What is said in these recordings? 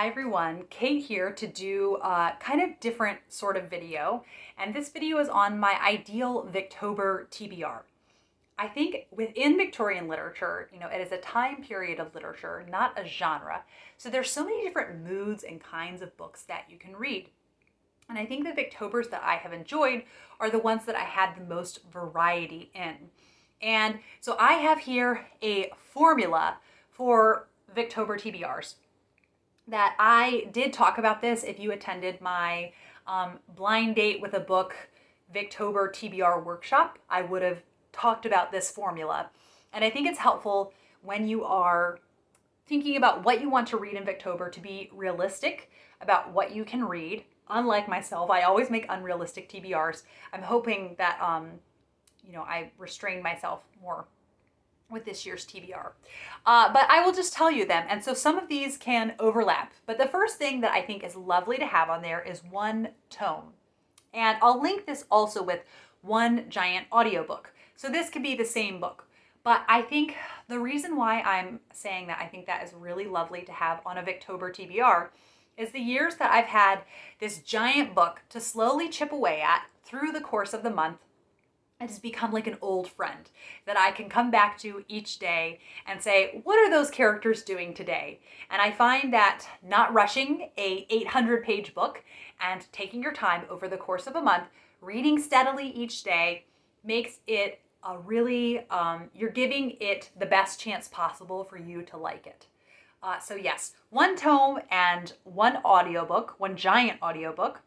Hi everyone, Kate here to do a kind of different sort of video. And this video is on my Ideal Victober TBR. I think within Victorian literature, it is a time period of literature, not a genre. So there's so many different moods and kinds of books that you can read. And I think the Victobers that I have enjoyed are the ones that I had the most variety in. And so I have here a formula for Victober TBRs that I did talk about this. If you attended my blind date with a book Victober TBR workshop, I would have talked about this formula. And I think it's helpful when you are thinking about what you want to read in Victober to be realistic about what you can read. Unlike myself, I always make unrealistic TBRs. I'm hoping that I restrain myself more with this year's TBR. But I will just tell you them. And so some of these can overlap. But the first thing that I think is lovely to have on there is one tome. And I'll link this also with one giant audiobook. So this could be the same book. But I think the reason why I'm saying that I think that is really lovely to have on a Victober TBR is the years that I've had this giant book to slowly chip away at through the course of the month. It has become like an old friend that I can come back to each day and say, what are those characters doing today? And I find that not rushing a 800-page book and taking your time over the course of a month, reading steadily each day, makes it a really, you're giving it the best chance possible for you to like it. So yes, one tome and one audiobook, one giant audiobook.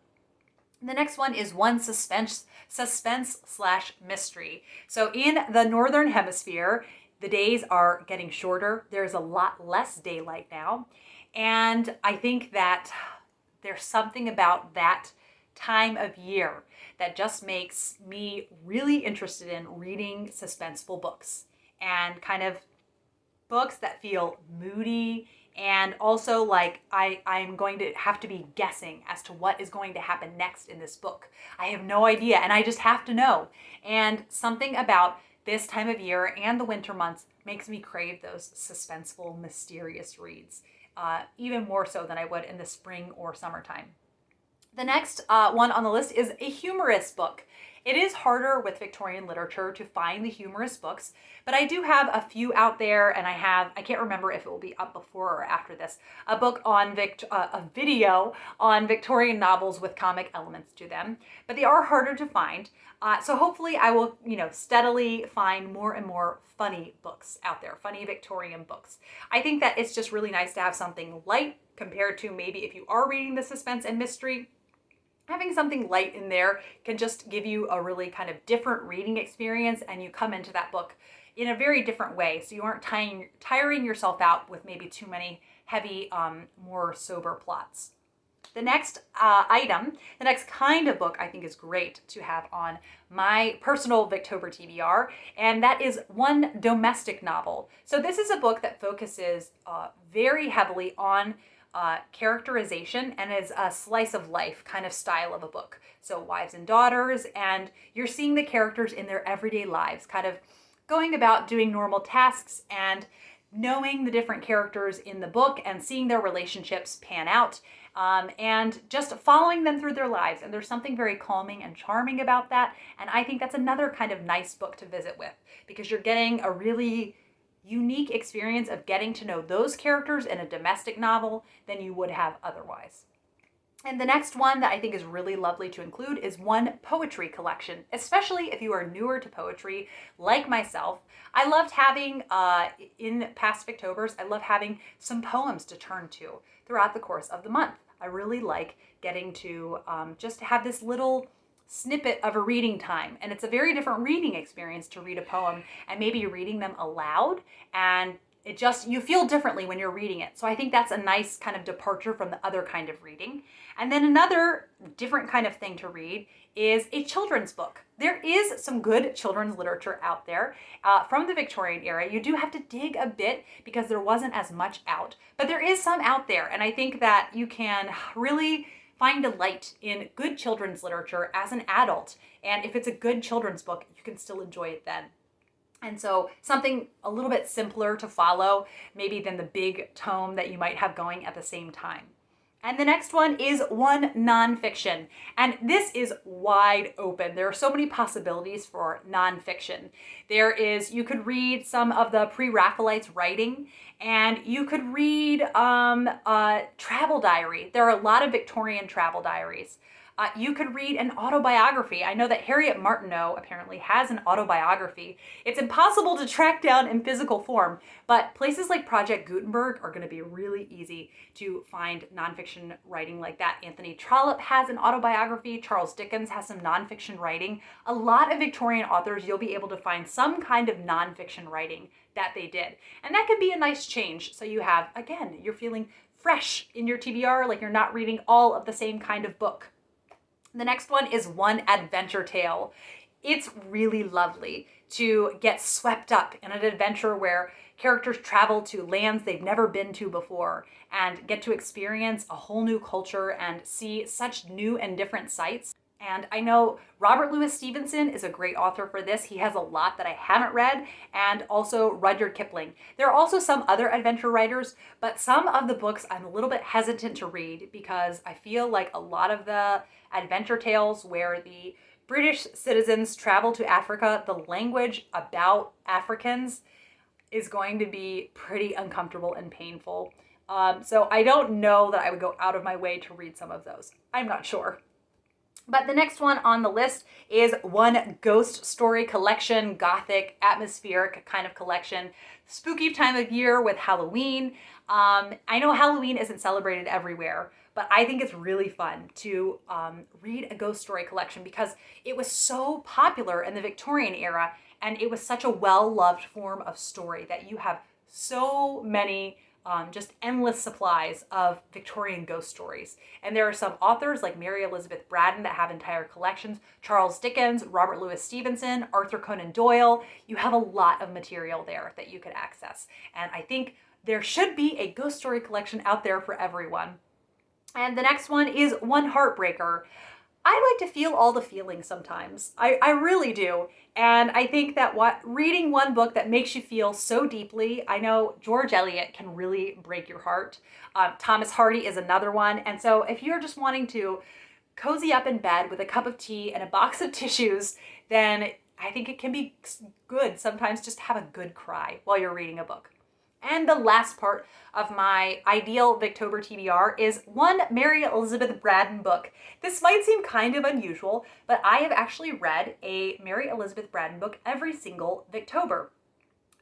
The next one is one suspense/mystery. So in the Northern Hemisphere, the days are getting shorter. There's a lot less daylight now. And I think that there's something about that time of year that just makes me really interested in reading suspenseful books and kind of books that feel moody. And also, like, I'm going to have to be guessing as to what is going to happen next in this book. I have no idea, and I just have to know. And something about this time of year and the winter months makes me crave those suspenseful, mysterious reads, even more so than I would in the spring or summertime. The next one on the list is a humorous book. It is harder with Victorian literature to find the humorous books, but I do have a few out there, and I can't remember if it will be up before or after this, a book on a video on Victorian novels with comic elements to them, but they are harder to find. So hopefully I will, steadily find more and more funny books out there, funny Victorian books. I think that it's just really nice to have something light compared to maybe if you are reading the suspense and mystery. Having something light in there can just give you a really kind of different reading experience, and you come into that book in a very different way. So you aren't tiring yourself out with maybe too many heavy, more sober plots. The next the next kind of book I think is great to have on my personal Victober TBR, and that is one domestic novel. So this is a book that focuses very heavily on characterization and is a slice of life kind of style of a book. So wives and daughters, and you're seeing the characters in their everyday lives, kind of going about doing normal tasks and knowing the different characters in the book and seeing their relationships pan out, and just following them through their lives. And there's something very calming and charming about that. And I think that's another kind of nice book to visit with, because you're getting a really unique experience of getting to know those characters in a domestic novel than you would have otherwise. And the next one that I think is really lovely to include is one poetry collection, especially if you are newer to poetry like myself. I loved having, in past Victobers, I love having some poems to turn to throughout the course of the month. I really like getting to just have this little snippet of a reading time, and it's a very different reading experience to read a poem and maybe you're reading them aloud, and you feel differently when you're reading it. So I think that's a nice kind of departure from the other kind of reading. And then another different kind of thing to read is a children's book. There is some good children's literature out there from the Victorian era. You do have to dig a bit because there wasn't as much out, but there is some out there, and I think that you can really find delight in good children's literature as an adult. And if it's a good children's book, you can still enjoy it then. And so something a little bit simpler to follow maybe than the big tome that you might have going at the same time. And the next one is one nonfiction. And this is wide open. There are so many possibilities for nonfiction. You could read some of the pre-Raphaelites writing, and you could read travel diary. There are a lot of Victorian travel diaries. You could read an autobiography. I know that Harriet Martineau apparently has an autobiography. It's impossible to track down in physical form, but places like Project Gutenberg are going to be really easy to find nonfiction writing like that. Anthony Trollope has an autobiography. Charles Dickens has some nonfiction writing. A lot of Victorian authors, you'll be able to find some kind of nonfiction writing that they did. And that could be a nice change. So you have, again, you're feeling fresh in your TBR, like you're not reading all of the same kind of book. The next one is one adventure tale. It's really lovely to get swept up in an adventure where characters travel to lands they've never been to before and get to experience a whole new culture and see such new and different sights. And I know Robert Louis Stevenson is a great author for this. He has a lot that I haven't read, and also Rudyard Kipling. There are also some other adventure writers, but some of the books I'm a little bit hesitant to read because I feel like a lot of the adventure tales where the British citizens travel to Africa, the language about Africans is going to be pretty uncomfortable and painful. So I don't know that I would go out of my way to read some of those. I'm not sure. But the next one on the list is one ghost story collection, Gothic, atmospheric kind of collection. Spooky time of year with Halloween. I know Halloween isn't celebrated everywhere, but I think it's really fun to read a ghost story collection because it was so popular in the Victorian era, and it was such a well-loved form of story that you have so many just endless supplies of Victorian ghost stories. And there are some authors like Mary Elizabeth Braddon that have entire collections, Charles Dickens, Robert Louis Stevenson, Arthur Conan Doyle. You have a lot of material there that you could access. And I think there should be a ghost story collection out there for everyone. And the next one is one Heartbreaker. I like to feel all the feelings sometimes. I really do. And I think that reading one book that makes you feel so deeply, I know George Eliot can really break your heart. Thomas Hardy is another one. And so if you're just wanting to cozy up in bed with a cup of tea and a box of tissues, then I think it can be good sometimes just have a good cry while you're reading a book. And the last part of my Ideal Victober TBR is one Mary Elizabeth Braddon book. This might seem kind of unusual, but I have actually read a Mary Elizabeth Braddon book every single Victober.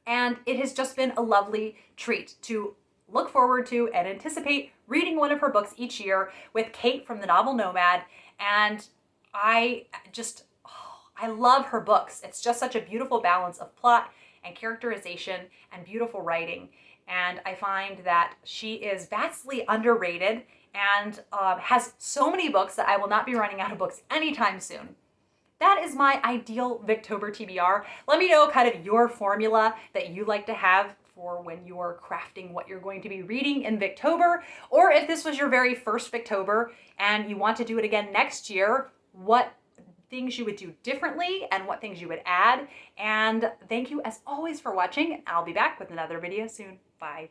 And it has just been a lovely treat to look forward to and anticipate reading one of her books each year with Kate from the novel Nomad. And I love her books. It's just such a beautiful balance of plot and characterization and beautiful writing. And I find that she is vastly underrated and has so many books that I will not be running out of books anytime soon. That is my Ideal Victober TBR. Let me know kind of your formula that you like to have for when you're crafting what you're going to be reading in Victober, or if this was your very first Victober and you want to do it again next year, what things you would do differently and what things you would add. And thank you as always for watching. I'll be back with another video soon. Bye.